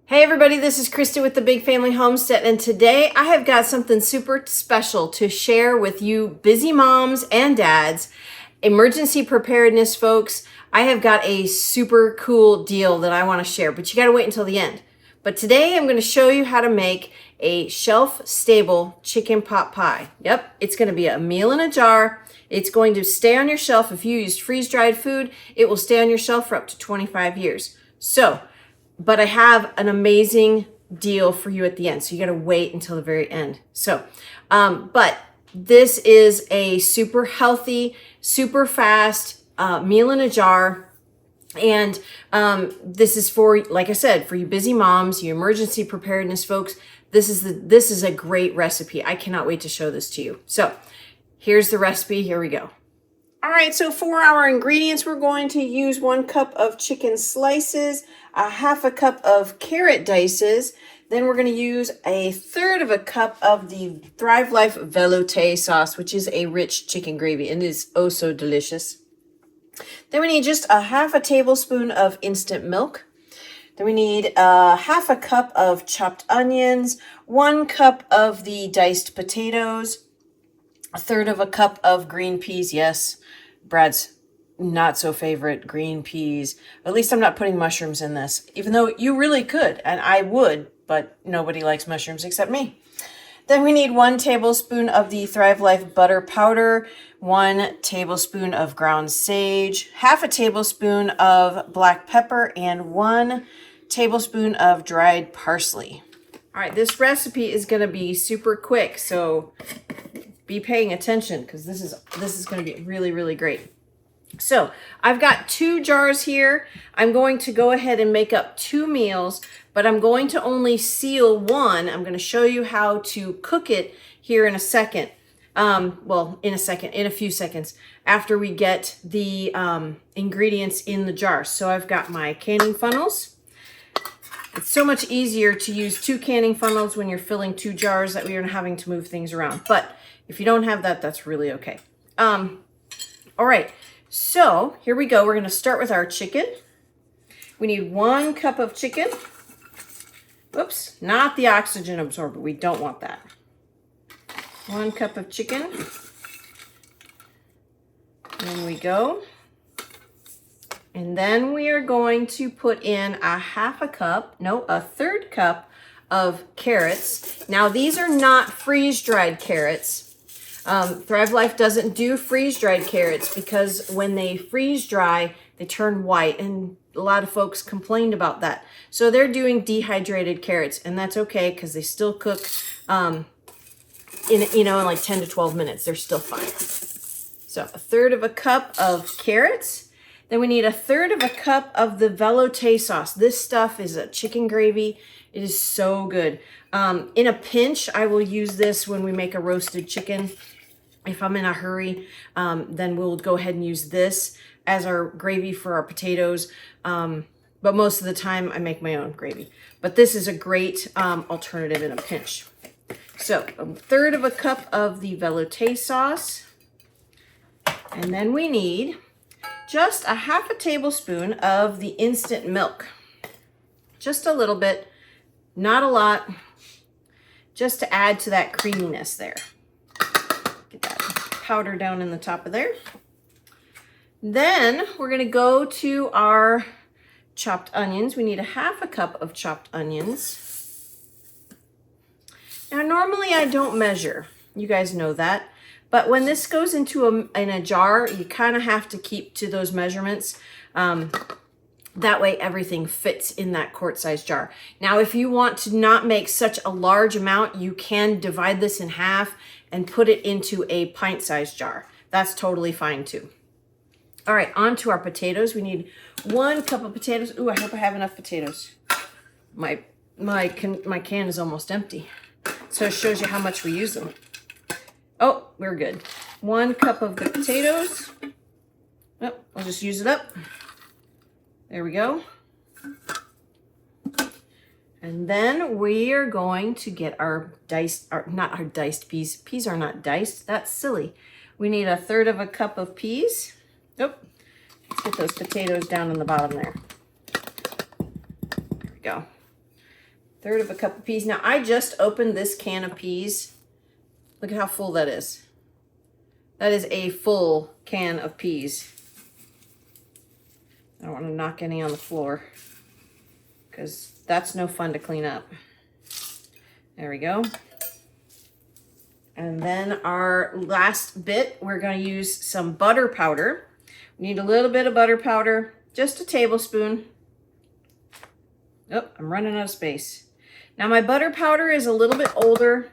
Hey everybody, this is Christa with the Big Family Homestead, and today I have got something super special to share with you busy moms and dads. Emergency preparedness folks, I have got a super cool deal that I want to share, but you got to wait until the end. But today I'm going to show you how to make a shelf-stable chicken pot pie. Yep, it's going to be a meal in a jar. It's going to stay on your shelf. If you used freeze-dried food, it will stay on your shelf for up to 25 years. But I have an amazing deal for you at the end. So you got to wait until the very end. But this is a super healthy, super fast meal in a jar. And this is for, like I said, for you busy moms, you emergency preparedness folks. This is a great recipe. I cannot wait to show this to you. So here's the recipe. Here we go. All right, so for our ingredients, we're going to use 1 cup of chicken slices, a half a cup of carrot dices, then we're going to use a 1/3 cup of the Thrive Life velouté sauce, which is a rich chicken gravy, and it is oh so delicious. Then we need just a half a tablespoon of instant milk. Then we need a half a cup of chopped onions, 1 cup of the diced potatoes, a 1/3 cup of green peas. Yes, Brad's not so favorite green peas. At least I'm not putting mushrooms in this, even though you really could, and I would, but nobody likes mushrooms except me. Then we need 1 tablespoon of the Thrive Life butter powder, 1 tablespoon of ground sage, half a tablespoon of black pepper, and 1 tablespoon of dried parsley. All right, this recipe is going to be super quick, so be paying attention because this is going to be really, really great. So I've got 2 jars here. I'm going to go ahead and make up 2 meals, but I'm going to only seal 1. I'm going to show you how to cook it here in a second. In a few seconds after we get the ingredients in the jar. So I've got my canning funnels. It's so much easier to use 2 canning funnels when you're filling 2 jars that we are having to move things around. But if you don't have that, that's really okay. All right, so here we go. We're going to start with our chicken. We need 1 cup of chicken. Oops, not the oxygen absorber. We don't want that. 1 cup of chicken. There we go. And then we are going to put in a 1/3 cup of carrots. Now these are not freeze-dried carrots. Thrive Life doesn't do freeze-dried carrots because when they freeze dry, they turn white, and a lot of folks complained about that. So they're doing dehydrated carrots, and that's okay because they still cook in like 10 to 12 minutes. They're still fine. So a 1/3 cup of carrots. Then we need a 1/3 cup of the velouté sauce. This stuff is a chicken gravy. It is so good. In a pinch, I will use this when we make a roasted chicken. If I'm in a hurry, then we'll go ahead and use this as our gravy for our potatoes. But most of the time, I make my own gravy. But this is a great alternative in a pinch. So a 1/3 cup of the velouté sauce. And then we need just a half a tablespoon of the instant milk. Just a little bit, not a lot, just to add to that creaminess there. Get that powder down in the top of there. Then we're going to go to our chopped onions. We need a 1/2 cup of chopped onions. Now normally I don't measure, you guys know that, but when this goes into a jar, you kind of have to keep to those measurements. That way everything fits in that quart-sized jar. Now, if you want to not make such a large amount, you can divide this in half and put it into a pint-sized jar. That's totally fine too. All right, on to our potatoes. We need 1 cup of potatoes. Ooh, I hope I have enough potatoes. My can is almost empty. So it shows you how much we use them. Oh, we're good. 1 cup of the potatoes. Oh, I'll just use it up. There we go. And then we are going to get our not our diced peas. Peas are not diced. That's silly. We need a 1/3 cup of peas. Oh, let's get those potatoes down in the bottom there. There we go. 1/3 of a cup of peas. Now I just opened this can of peas. Look at how full that is. That is a full can of peas. I don't want to knock any on the floor because that's no fun to clean up. There we go. And then our last bit, we're going to use some butter powder. We need a little bit of butter powder, just a tablespoon. Oh, I'm running out of space. Now my butter powder is a little bit older,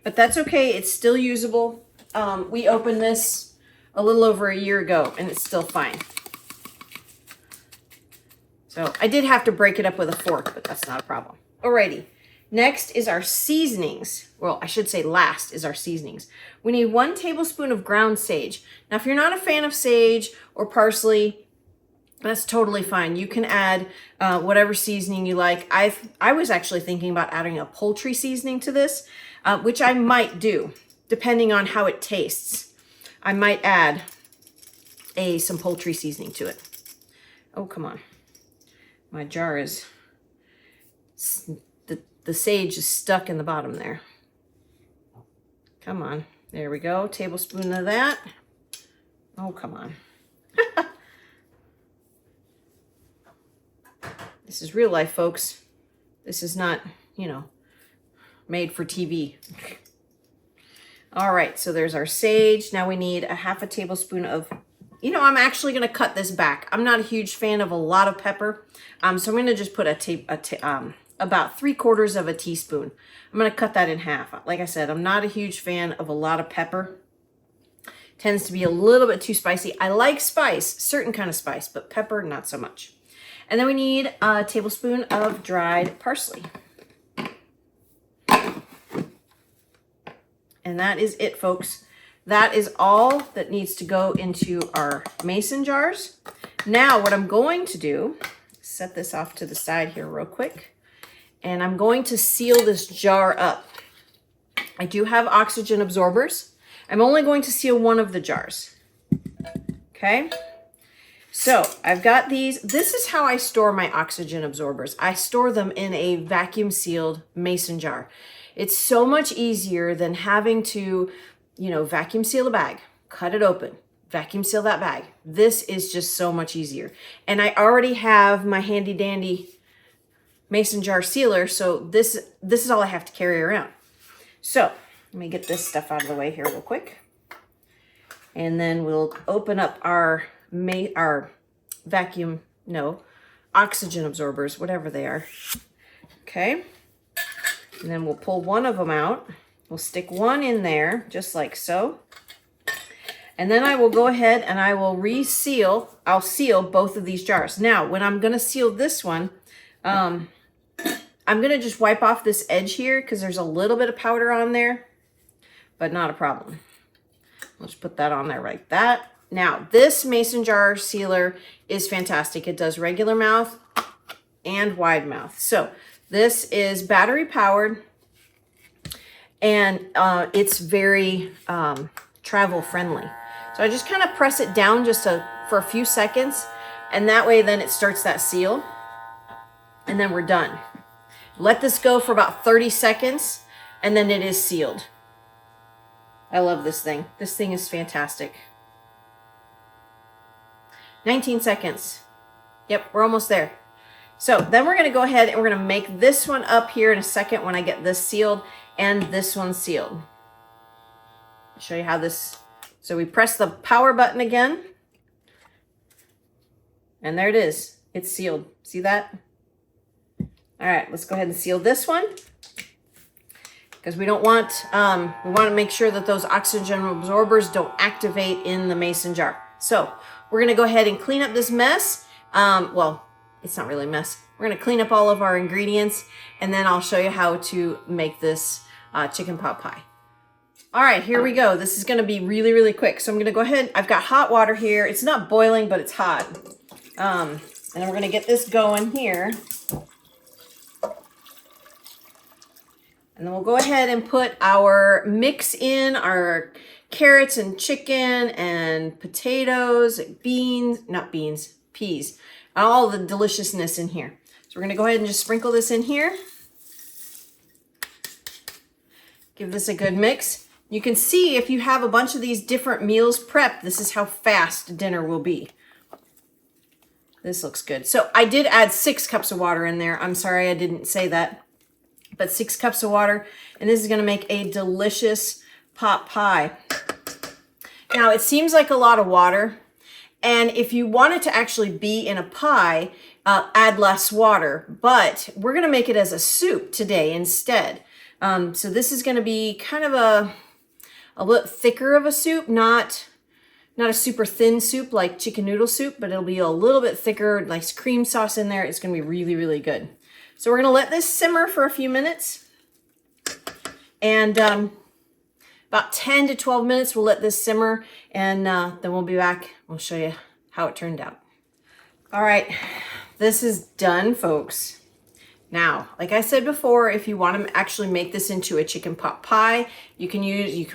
but that's okay. It's still usable. We opened this a little over a year ago and it's still fine. So I did have to break it up with a fork, but that's not a problem. Alrighty. Next is our seasonings. Well, I should say last is our seasonings. We need 1 tablespoon of ground sage. Now, if you're not a fan of sage or parsley, that's totally fine. You can add whatever seasoning you like. I was actually thinking about adding a poultry seasoning to this, which I might do, depending on how it tastes. I might add some poultry seasoning to it. Oh, come on. My jar is... The sage is stuck in the bottom there. Come on. There we go. Tablespoon of that. Oh, come on. This is real life, folks. This is not, you know, made for TV. All right, so there's our sage. Now we need a 1/2 tablespoon of, you know, I'm actually going to cut this back. I'm not a huge fan of a lot of pepper. So I'm going to just put about 3/4 of a teaspoon. I'm going to cut that in half. Like I said, I'm not a huge fan of a lot of pepper. Tends to be a little bit too spicy. I like spice, certain kind of spice, but pepper, not so much. And then we need a tablespoon of dried parsley. And that is it, folks. That is all that needs to go into our mason jars. Now, what I'm going to do, set this off to the side here real quick. And I'm going to seal this jar up. I do have oxygen absorbers. I'm only going to seal one of the jars. Okay. So I've got these. This is how I store my oxygen absorbers. I store them in a vacuum sealed mason jar. It's so much easier than having to, you know, vacuum seal a bag, cut it open, vacuum seal that bag. This is just so much easier. And I already have my handy dandy mason jar sealer, so this is all I have to carry around. So let me get this stuff out of the way here real quick, and then we'll open up our oxygen absorbers, whatever they are. Okay, and then we'll pull one of them out. We'll stick one in there just like so, and then I will go ahead and I will reseal. I'll seal both of these jars. Now, when I'm going to seal this one, I'm going to just wipe off this edge here because there's a little bit of powder on there, but not a problem. Let's put that on there like that. Now, this mason jar sealer is fantastic. It does regular mouth and wide mouth. So this is battery powered, and it's very travel friendly. So I just kind of press it down for a few seconds, and that way then it starts that seal, and then we're done. Let this go for about 30 seconds, and then it is sealed. I love this thing. This thing is fantastic. 19 seconds. Yep, we're almost there. So then we're going to go ahead and we're going to make this one up here in a second when I get this sealed and this one sealed. I'll show you how this... So we press the power button again, and there it is. It's sealed. See that? All right, let's go ahead and seal this one because we don't want, we want to make sure that those oxygen absorbers don't activate in the mason jar. So we're going to go ahead and clean up this mess. Well, it's not really a mess. We're going to clean up all of our ingredients, and then I'll show you how to make this chicken pot pie. All right, here we go. This is going to be really, really quick. So I'm going to go ahead. I've got hot water here. It's not boiling, but it's hot. And then we're going to get this going here. And then we'll go ahead and put our mix in, our carrots and chicken and potatoes, peas, all the deliciousness in here. So we're going to go ahead and just sprinkle this in here. Give this a good mix. You can see if you have a bunch of these different meals prepped, this is how fast dinner will be. This looks good. So I did add 6 cups of water in there. I'm sorry I didn't say that, but 6 cups of water. And this is gonna make a delicious pot pie. Now it seems like a lot of water. And if you want it to actually be in a pie, add less water, but we're gonna make it as a soup today instead. So this is gonna be kind of a little thicker of a soup, not a super thin soup like chicken noodle soup, but it'll be a little bit thicker, nice cream sauce in there. It's gonna be really, really good. So we're gonna let this simmer for a few minutes. And about 10 to 12 minutes, we'll let this simmer, and then we'll be back. We'll show you how it turned out. All right, this is done, folks. Now, like I said before, if you want to actually make this into a chicken pot pie, you can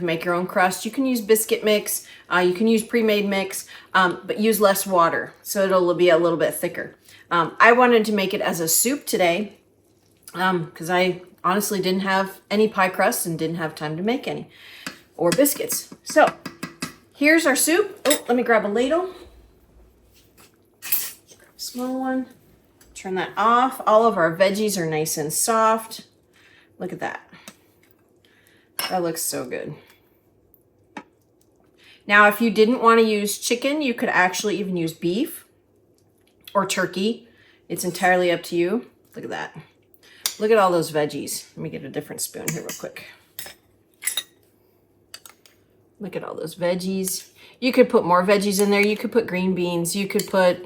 make your own crust. You can use biscuit mix. You can use pre-made mix, but use less water, so it'll be a little bit thicker. I wanted to make it as a soup today because I honestly didn't have any pie crust and didn't have time to make any, or biscuits. So here's our soup. Oh, let me grab a ladle. Small one. Turn that off. All of our veggies are nice and soft. Look at that. That looks so good. Now, if you didn't want to use chicken, you could actually even use beef or turkey. It's entirely up to you. Look at that. Look at all those veggies. Let me get a different spoon here real quick. Look at all those veggies. You could put more veggies in there. You could put green beans. You could put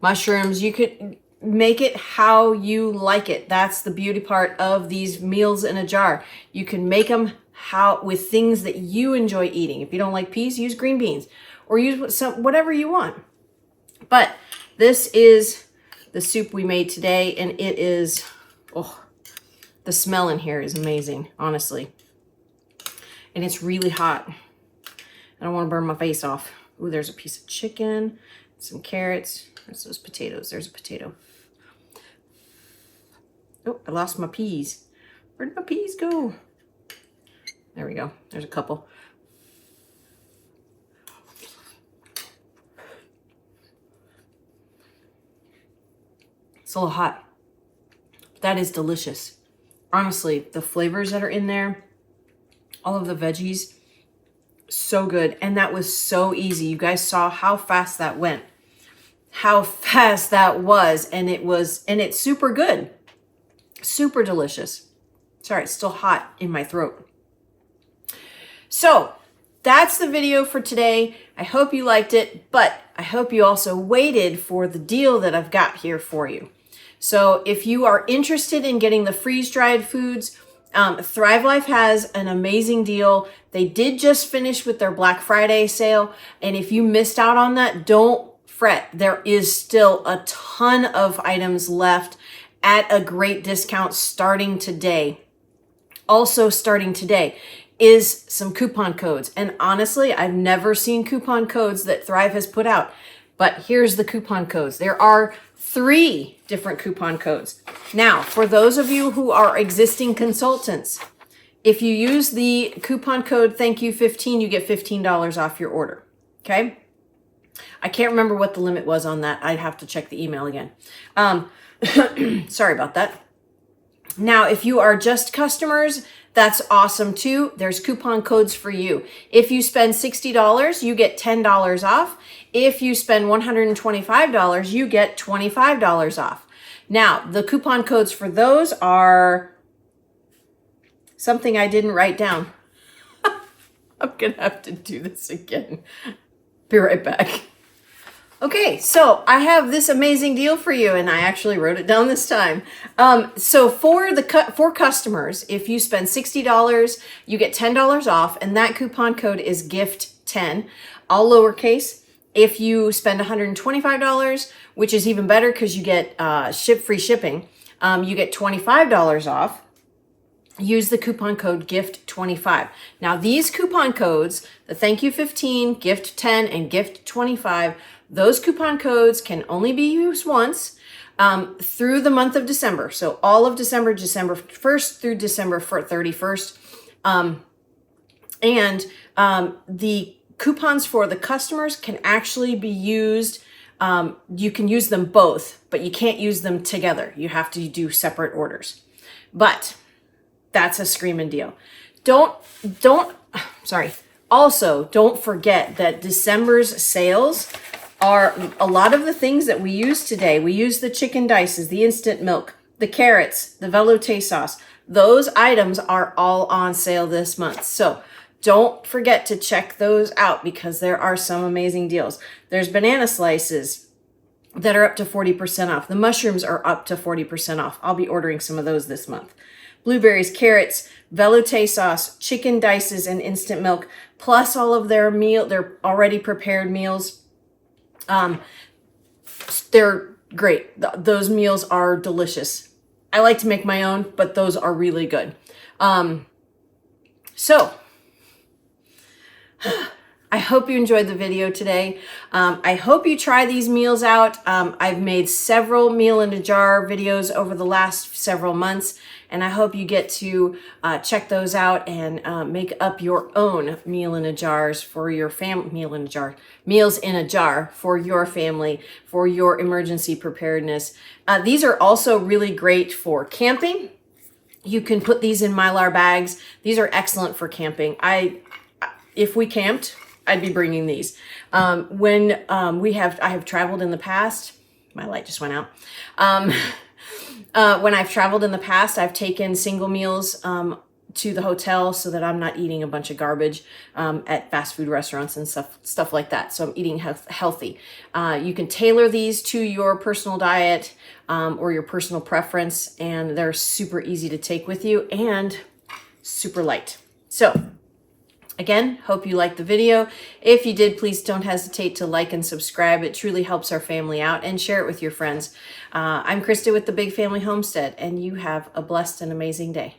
mushrooms. You could make it how you like it. That's the beauty part of these meals in a jar. You can make them with things that you enjoy eating. If you don't like peas, use green beans or use whatever you want. But this is the soup we made today, and it is, oh, the smell in here is amazing, honestly. And it's really hot. I don't want to burn my face off. Ooh, there's a piece of chicken, some carrots. There's those potatoes. There's a potato. Oh, I lost my peas. Where did my peas go? There we go. There's a couple. It's a little hot. That is delicious. Honestly, the flavors that are in there, all of the veggies, so good. And that was so easy. You guys saw how fast that went. How fast that was. And it's super good. Super delicious. Sorry, it's still hot in my throat. So that's the video for today. I hope you liked it, but I hope you also waited for the deal that I've got here for you. So if you are interested in getting the freeze-dried foods, Thrive Life has an amazing deal. They did just finish with their Black Friday sale. And if you missed out on that, don't fret. There is still a ton of items left at a great discount starting today. Also starting today is some coupon codes. And honestly, I've never seen coupon codes that Thrive has put out. But here's the coupon codes. There are 3 different coupon codes. Now, for those of you who are existing consultants, if you use the coupon code THANKYOU15, you get $15 off your order. Okay? I can't remember what the limit was on that. I'd have to check the email again. Sorry about that. Now, if you are just customers, that's awesome too. There's coupon codes for you. If you spend $60, you get $10 off. If you spend $125, you get $25 off. Now, the coupon codes for those are something I didn't write down. I'm gonna have to do this again. Be right back. Okay, so I have this amazing deal for you, and I actually wrote it down this time. So for customers, if you spend $60, you get $10 off, and that coupon code is GIFT10, all lowercase. If you spend $125, which is even better because you get free shipping, you get $25 off. Use the coupon code GIFT25. Now these coupon codes, the THANKYOU15, GIFT10, and GIFT25, those coupon codes can only be used once through the month of December. So all of December, December 1st through December 31st. The coupons for the customers can actually be used. You can use them both, but you can't use them together. You have to do separate orders. But that's a screaming deal. Also, don't forget that December's sales are a lot of the things that we use today. We use the chicken dices, the instant milk, the carrots, the velouté sauce. Those items are all on sale this month. So don't forget to check those out because there are some amazing deals. There's banana slices that are up to 40% off. The mushrooms are up to 40% off. I'll be ordering some of those this month. Blueberries, carrots, velouté sauce, chicken dices, and instant milk, plus all of their already prepared meals. They're great. Those meals are delicious. I like to make my own, but those are really good. So I hope you enjoyed the video today. I hope you try these meals out. I've made several meal in a jar videos over the last several months, and I hope you get to check those out and make up your own meal in a jars for your family. Meals in a jar for your family, for your emergency preparedness. These are also really great for camping. You can put these in Mylar bags. These are excellent for camping. If we camped, I'd be bringing these. I have traveled in the past. My light just went out. When I've traveled in the past, I've taken single meals to the hotel so that I'm not eating a bunch of garbage at fast food restaurants and stuff like that. So I'm eating healthy. You can tailor these to your personal diet or your personal preference, and they're super easy to take with you and super light. So again, hope you liked the video. If you did, please don't hesitate to like and subscribe. It truly helps our family out, and share it with your friends. I'm Christa with the Big Family Homestead, and you have a blessed and amazing day.